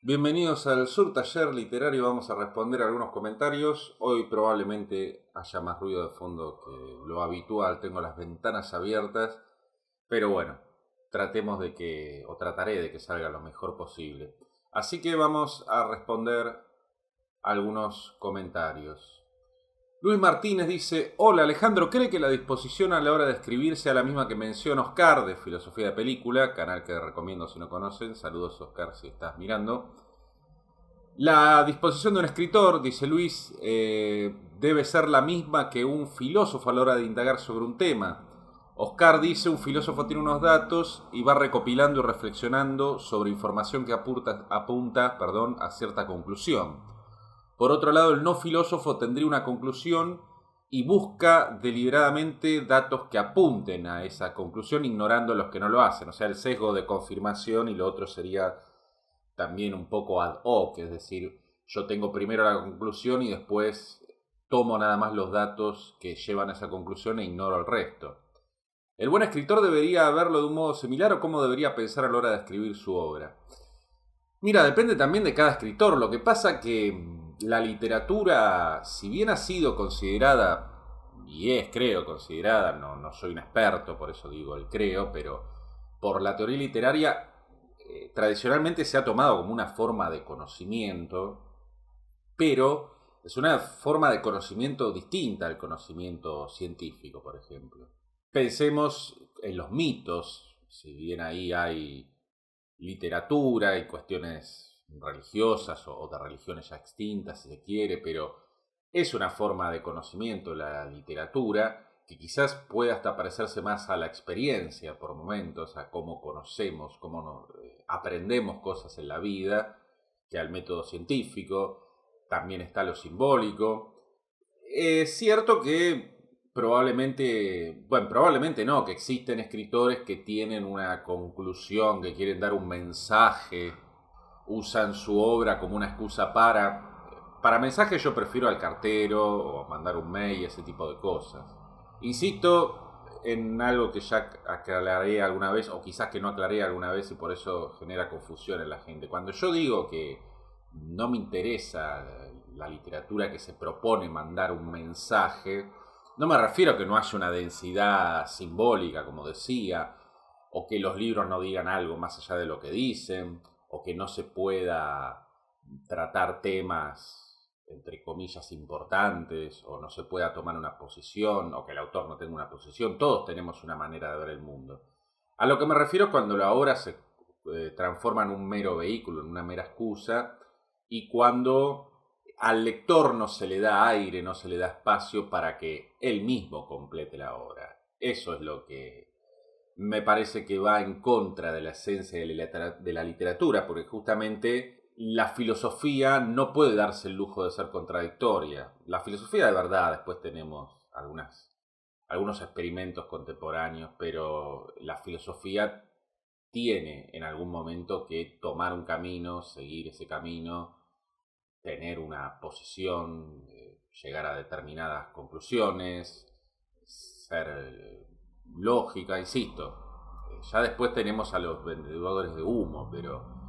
Bienvenidos al Sur Taller Literario, vamos a responder algunos comentarios. Hoy probablemente haya más ruido de fondo que lo habitual, tengo las ventanas abiertas, pero bueno, trataré de que salga lo mejor posible. Así que vamos a responder algunos comentarios. Luis Martínez dice: Hola Alejandro, ¿cree que la disposición a la hora de escribir sea la misma que menciona Oscar de Filosofía de Película? Canal que recomiendo si no conocen. Saludos Oscar si estás mirando. La disposición de un escritor, dice Luis, debe ser la misma que un filósofo a la hora de indagar sobre un tema. Oscar dice: un filósofo tiene unos datos y va recopilando y reflexionando sobre información que apunta a cierta conclusión. Por otro lado, el no filósofo tendría una conclusión y busca deliberadamente datos que apunten a esa conclusión, ignorando los que no lo hacen. O sea, el sesgo de confirmación, y lo otro sería también un poco ad hoc, es decir, yo tengo primero la conclusión y después tomo nada más los datos que llevan a esa conclusión e ignoro el resto. ¿El buen escritor debería verlo de un modo similar o cómo debería pensar a la hora de escribir su obra? Mira, depende también de cada escritor. Lo que pasa que la literatura, si bien ha sido considerada, y es creo considerada, no soy un experto, por eso digo el creo, pero por la teoría literaria tradicionalmente se ha tomado como una forma de conocimiento, pero es una forma de conocimiento distinta al conocimiento científico, por ejemplo. Pensemos en los mitos, si bien ahí hay literatura y cuestiones religiosas o de religiones ya extintas, si se quiere, pero es una forma de conocimiento la literatura que quizás puede hasta parecerse más a la experiencia por momentos, a cómo conocemos, aprendemos cosas en la vida, que al método científico. También está lo simbólico. Es cierto que probablemente no, que existen escritores que tienen una conclusión, que quieren dar un mensaje, usan su obra como una excusa para mensajes yo prefiero al cartero o mandar un mail, ese tipo de cosas. Insisto en algo que ya aclaré alguna vez, o quizás que no aclaré alguna vez y por eso genera confusión en la gente. Cuando yo digo que no me interesa la literatura que se propone mandar un mensaje, no me refiero a que no haya una densidad simbólica, como decía, o que los libros no digan algo más allá de lo que dicen, o que no se pueda tratar temas entre comillas importantes, o no se pueda tomar una posición, o que el autor no tenga una posición. Todos tenemos una manera de ver el mundo. A lo que me refiero es cuando la obra se transforma en un mero vehículo, en una mera excusa, y cuando al lector no se le da aire, no se le da espacio para que él mismo complete la obra. Eso es lo que me parece que va en contra de la esencia de la literatura, porque justamente la filosofía no puede darse el lujo de ser contradictoria. La filosofía de verdad, después tenemos algunos experimentos contemporáneos, pero la filosofía tiene en algún momento que tomar un camino, seguir ese camino, tener una posición, llegar a determinadas conclusiones, ser lógica, insisto. Ya después tenemos a los vendedores de humo, pero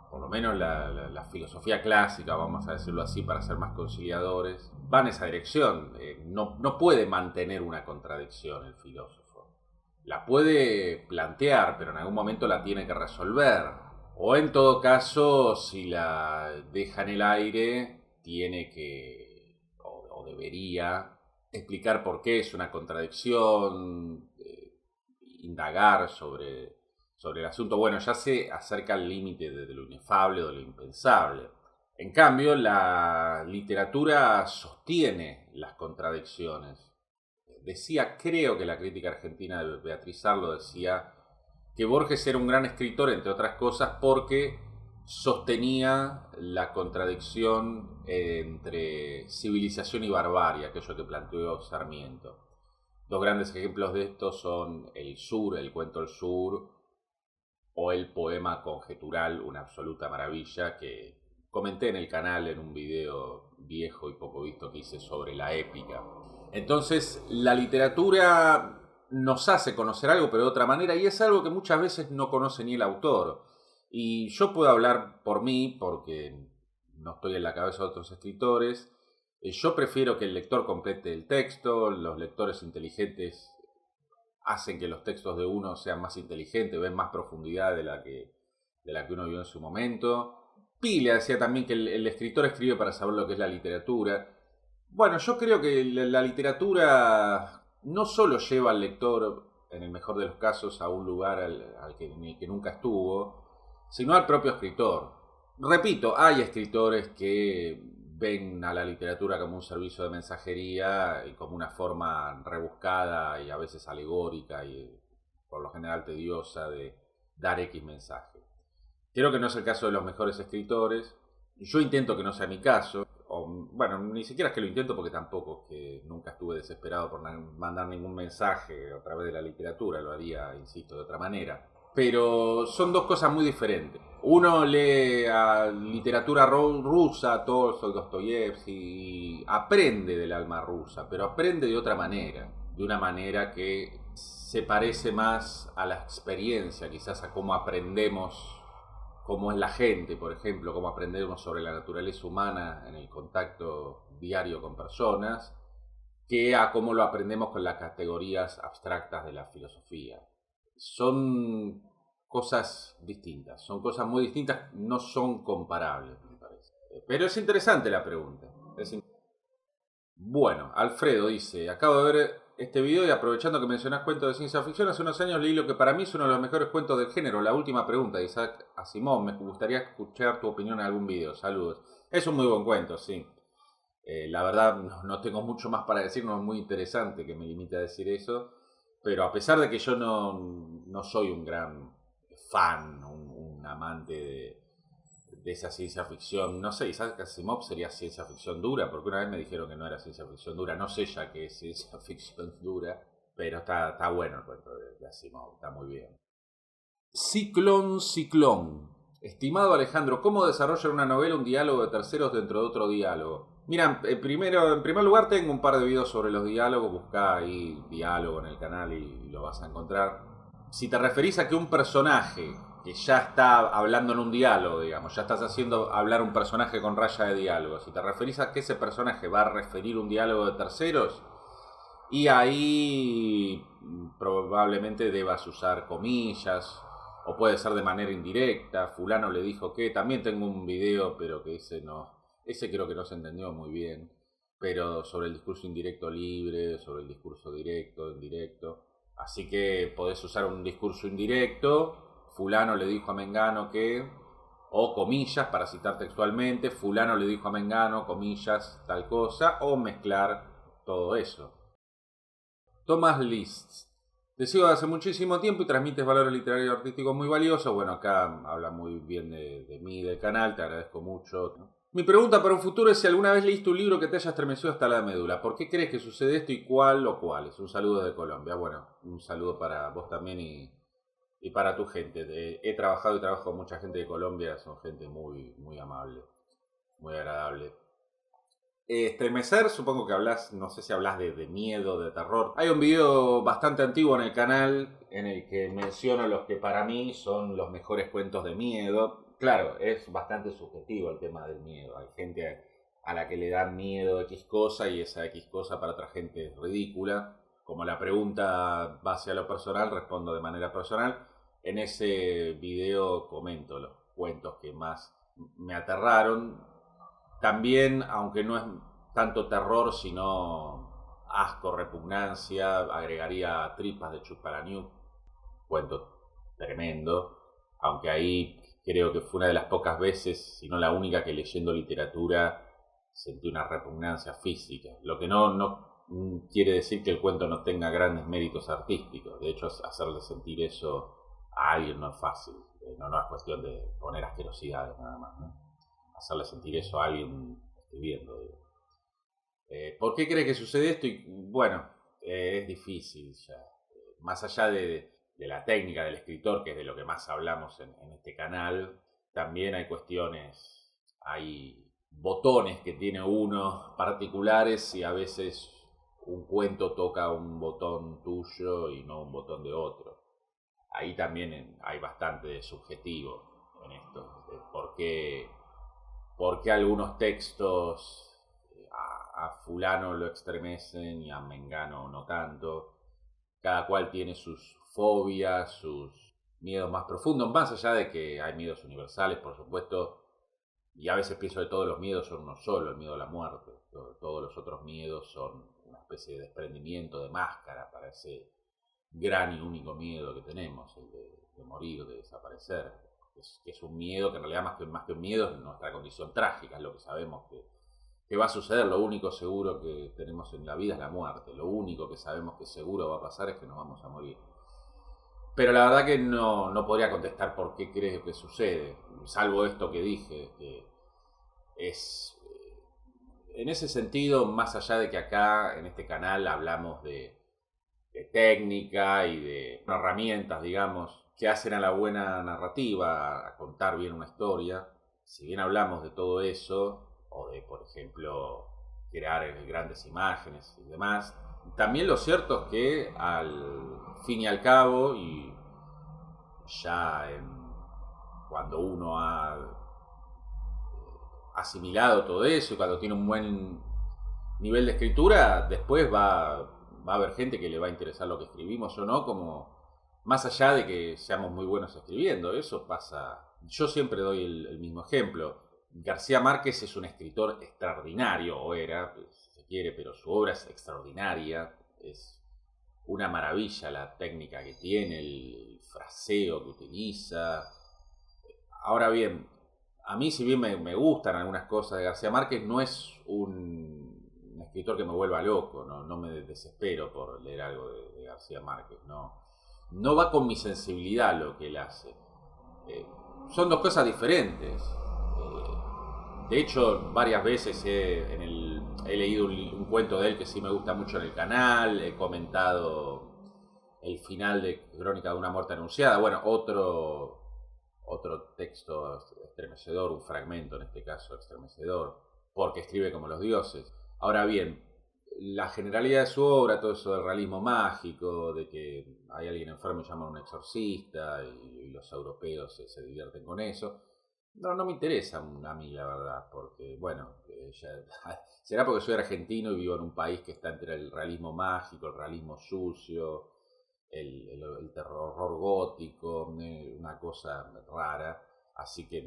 por lo menos la filosofía clásica, vamos a decirlo así para ser más conciliadores, va en esa dirección. No puede mantener una contradicción el filósofo. La puede plantear, pero en algún momento la tiene que resolver. O en todo caso, si la deja en el aire, tiene que, o debería, explicar por qué es una contradicción, indagar sobre el asunto. Bueno, ya se acerca al límite de lo inefable o de lo impensable. En cambio, la literatura sostiene las contradicciones. Decía, creo que la crítica argentina de Beatriz Arlo decía que Borges era un gran escritor, entre otras cosas, porque sostenía la contradicción entre civilización y barbarie, aquello que planteó Sarmiento. Dos grandes ejemplos de esto son El Sur, el cuento El Sur, o el poema conjetural, una absoluta maravilla, que comenté en el canal en un video viejo y poco visto que hice sobre la épica. Entonces, la literatura nos hace conocer algo, pero de otra manera, y es algo que muchas veces no conoce ni el autor. Y yo puedo hablar por mí, porque no estoy en la cabeza de otros escritores. Yo prefiero que el lector complete el texto. Los lectores inteligentes hacen que los textos de uno sean más inteligentes, ven más profundidad de la que uno vio en su momento. Pile decía también que el escritor escribe para saber lo que es la literatura. Bueno, yo creo que la literatura no solo lleva al lector, en el mejor de los casos, a un lugar en el que nunca estuvo, sino al propio escritor. Repito, hay escritores que ven a la literatura como un servicio de mensajería y como una forma rebuscada y a veces alegórica y por lo general tediosa de dar X mensaje. Creo que no es el caso de los mejores escritores. Yo intento que no sea mi caso. O, bueno, ni siquiera es que lo intento porque tampoco es que nunca estuve desesperado por mandar ningún mensaje a través de la literatura. Lo haría, insisto, de otra manera. Pero son dos cosas muy diferentes. Uno lee a literatura rusa, Tolstoy, Dostoyevsky, y aprende del alma rusa, pero aprende de otra manera. De una manera que se parece más a la experiencia, quizás a cómo aprendemos, cómo es la gente, por ejemplo, cómo aprendemos sobre la naturaleza humana en el contacto diario con personas, que a cómo lo aprendemos con las categorías abstractas de la filosofía. Son cosas distintas, son cosas muy distintas, no son comparables, me parece. Pero es interesante la pregunta. Bueno, Alfredo dice, acabo de ver este video y aprovechando que mencionás cuentos de ciencia ficción, hace unos años leí lo que para mí es uno de los mejores cuentos del género, La última pregunta, de Isaac Asimov. Me gustaría escuchar tu opinión en algún video. Saludos. Es un muy buen cuento, sí. La verdad no tengo mucho más para decir, no es muy interesante que me limite a decir eso, pero a pesar de que yo no soy un gran fan, un amante de esa ciencia ficción, no sé, Isaac Asimov sería ciencia ficción dura, porque una vez me dijeron que no era ciencia ficción dura, no sé ya qué es ciencia ficción dura, pero está bueno el cuento de Asimov, está muy bien. Ciclón. Estimado Alejandro, ¿cómo desarrollar una novela, un diálogo de terceros dentro de otro diálogo? Mira, en primer lugar tengo un par de videos sobre los diálogos, buscá ahí diálogo en el canal y lo vas a encontrar. Si te referís a que un personaje que ya está hablando en un diálogo, digamos, ya estás haciendo hablar un personaje con raya de diálogo, si te referís a que ese personaje va a referir un diálogo de terceros, y ahí probablemente debas usar comillas, o puede ser de manera indirecta. Fulano le dijo que, también tengo un video, pero que ese creo que no se entendió muy bien, pero sobre el discurso indirecto libre, sobre el discurso directo, indirecto. Así que podés usar un discurso indirecto, fulano le dijo a Mengano que, o comillas para citar textualmente, fulano le dijo a Mengano, comillas, tal cosa, o mezclar todo eso. Thomas List. Te sigo hace muchísimo tiempo y transmites valores literarios y artísticos muy valiosos. Bueno, acá habla muy bien de mí y del canal, te agradezco mucho. Mi pregunta para un futuro es si alguna vez leíste un libro que te haya estremecido hasta la médula. ¿Por qué crees que sucede esto y cuál o cuáles? Un saludo de Colombia. Bueno, un saludo para vos también y para tu gente. He trabajado y trabajo con mucha gente de Colombia, son gente muy, muy amable, muy agradable. Estremecer, supongo que hablas, no sé si hablas de miedo, de terror. Hay un video bastante antiguo en el canal en el que menciono los que para mí son los mejores cuentos de miedo. Claro, es bastante subjetivo el tema del miedo. Hay gente a la que le da miedo X cosa y esa X cosa para otra gente es ridícula. Como la pregunta va hacia lo personal, respondo de manera personal. En ese video comento los cuentos que más me aterraron. También, aunque no es tanto terror, sino asco, repugnancia, agregaría Tripas de Chupalaniuk, cuento tremendo, aunque ahí creo que fue una de las pocas veces, si no la única, que leyendo literatura sentí una repugnancia física, lo que no quiere decir que el cuento no tenga grandes méritos artísticos. De hecho, hacerle sentir eso a alguien no es fácil, no es cuestión de poner asquerosidades nada más, ¿no? Hacerle sentir eso a alguien escribiendo. ¿Por qué cree que sucede esto? Y bueno, es difícil ya. Más allá de la técnica del escritor, que es de lo que más hablamos en este canal, también hay cuestiones, hay botones que tiene uno particulares y a veces un cuento toca un botón tuyo y no un botón de otro. Ahí también hay bastante de subjetivo en esto. ¿Por qué algunos textos a fulano lo estremecen y a mengano no tanto? Cada cual tiene sus fobias, sus miedos más profundos, más allá de que hay miedos universales, por supuesto, y a veces pienso que todos los miedos son uno solo, el miedo a la muerte. Todos los otros miedos son una especie de desprendimiento, de máscara para ese gran y único miedo que tenemos, el de morir, de desaparecer. Que es un miedo que en realidad más que un miedo es nuestra condición trágica, es lo que sabemos que va a suceder. Lo único seguro que tenemos en la vida es la muerte. Lo único que sabemos que seguro va a pasar es que nos vamos a morir. Pero la verdad que no podría contestar por qué crees que sucede, salvo esto que dije, que es... En ese sentido, más allá de que acá en este canal hablamos de técnica y de herramientas, digamos, que hacen a la buena narrativa, a contar bien una historia, si bien hablamos de todo eso, o de, por ejemplo, crear grandes imágenes y demás, también lo cierto es que al fin y al cabo, y ya cuando uno ha asimilado todo eso y cuando tiene un buen nivel de escritura, después va a haber gente que le va a interesar lo que escribimos o no, como más allá de que seamos muy buenos escribiendo. Eso pasa. Yo siempre doy el mismo ejemplo. García Márquez es un escritor extraordinario, o era, si se quiere, pero su obra es extraordinaria. Es una maravilla la técnica que tiene, el fraseo que utiliza. Ahora bien, a mí, si bien me gustan algunas cosas de García Márquez, no es un escritor que me vuelva loco, no me desespero por leer algo de García Márquez, no va con mi sensibilidad lo que él hace. Son dos cosas diferentes. De hecho, varias veces he leído un cuento de él que sí me gusta mucho en el canal, he comentado el final de Crónica de una muerte anunciada. Bueno, otro texto estremecedor, un fragmento en este caso estremecedor, porque escribe como los dioses. Ahora bien, la generalidad de su obra, todo eso del realismo mágico, de que hay alguien enfermo y llaman a un exorcista y los europeos se divierten con eso, no me interesa a mí, la verdad, porque, bueno, será porque soy argentino y vivo en un país que está entre el realismo mágico, el realismo sucio, el terror gótico, una cosa rara, así que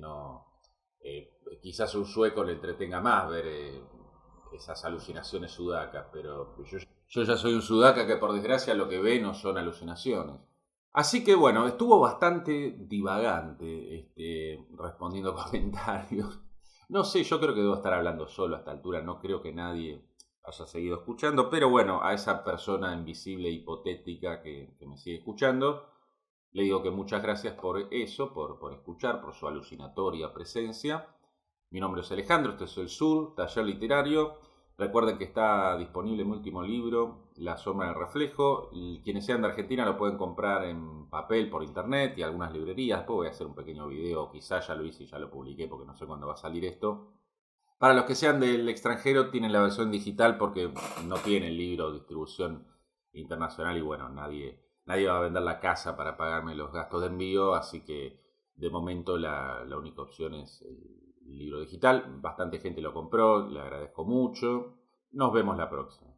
quizás a un sueco le entretenga más ver esas alucinaciones sudacas, pero yo ya soy un sudaca que por desgracia lo que ve no son alucinaciones. Así que bueno, estuvo bastante divagante respondiendo comentarios. No sé, yo creo que debo estar hablando solo a esta altura, no creo que nadie haya seguido escuchando, pero bueno, a esa persona invisible e hipotética que me sigue escuchando, le digo que muchas gracias por eso, por escuchar, por su alucinatoria presencia. Mi nombre es Alejandro, este es El Sur, Taller Literario. Recuerden que está disponible mi último libro, La Sombra del Reflejo. Y quienes sean de Argentina lo pueden comprar en papel por internet y algunas librerías. Después voy a hacer un pequeño video, quizás ya lo hice y ya lo publiqué porque no sé cuándo va a salir esto. Para los que sean del extranjero tienen la versión digital porque no tiene el libro distribución internacional y bueno, nadie va a vender la casa para pagarme los gastos de envío, así que de momento la única opción es el libro digital. Bastante gente lo compró, le agradezco mucho. Nos vemos la próxima.